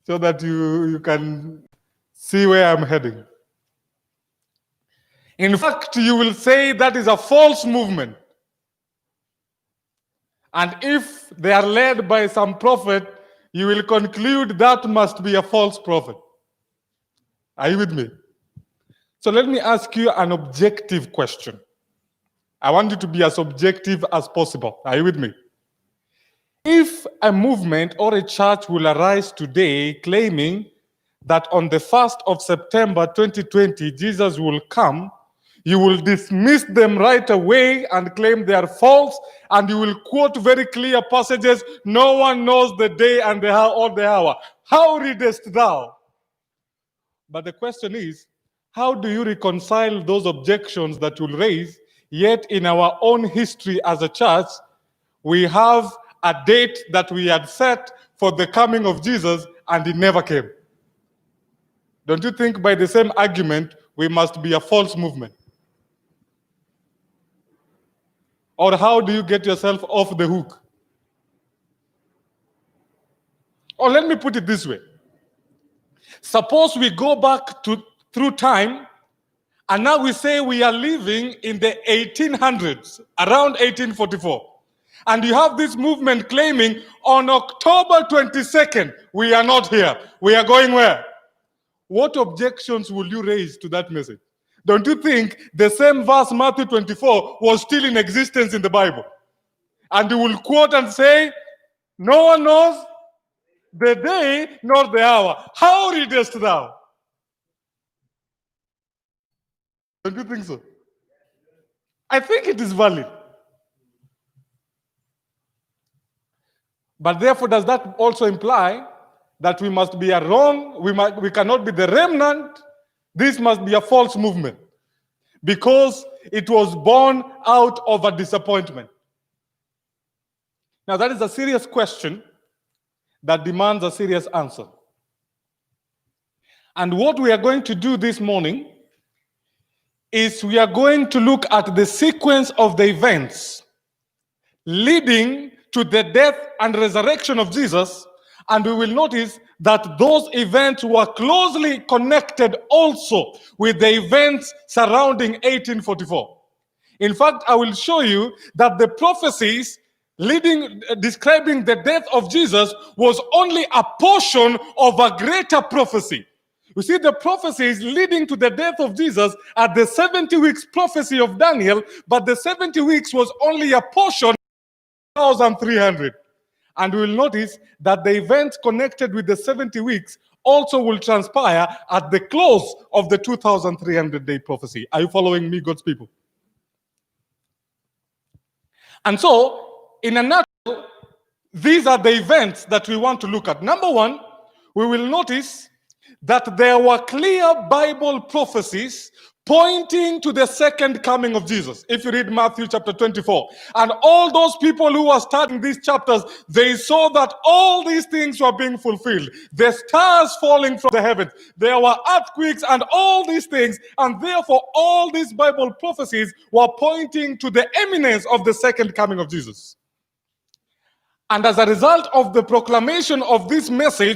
so that you can see where I'm heading. In fact, you will say that is a false movement. And if they are led by some prophet, you will conclude that must be a false prophet. Are you with me? So let me ask you an objective question. I want you to be as objective as possible. Are you with me? If a movement or a church will arise today claiming that on the 1st of September 2020, Jesus will come, you will dismiss them right away and claim they are false, and you will quote very clear passages. No one knows the day and the hour. How readest thou? But the question is, how do you reconcile those objections that you'll raise, yet in our own history as a church, we have a date that we had set for the coming of Jesus and he never came? Don't you think by the same argument, we must be a false movement? Or how do you get yourself off the hook? Or let me put it this way. Suppose we go back through time, and now we say we are living in the 1800s, around 1844. And you have this movement claiming on October 22nd, we are not here. We are going where? What objections will you raise to that message? Don't you think the same verse, Matthew 24, was still in existence in the Bible? And you will quote and say, no one knows the day nor the hour. How readest thou? Don't you think so? I think it is valid. But therefore, does that also imply that we must be we cannot be the remnant? This must be a false movement because it was born out of a disappointment. Now, that is a serious question that demands a serious answer. And what we are going to do this morning is we are going to look at the sequence of the events leading to the death and resurrection of Jesus, and we will notice that those events were closely connected also with the events surrounding 1844. In fact, I will show you that the prophecies describing the death of Jesus was only a portion of a greater prophecy. You see, the prophecies leading to the death of Jesus are the 70 weeks prophecy of Daniel, but the 70 weeks was only a portion of 1,300. And we will notice that the events connected with the 70 weeks also will transpire at the close of the 2,300-day prophecy. Are you following me, God's people? And so, in a nutshell, these are the events that we want to look at. Number one, we will notice that there were clear Bible prophecies pointing to the second coming of Jesus. If you read Matthew chapter 24, and all those people who were studying these chapters, they saw that all these things were being fulfilled. The stars falling from the heavens, there were earthquakes and all these things, and therefore all these Bible prophecies were pointing to the imminence of the second coming of Jesus. And as a result of the proclamation of this message,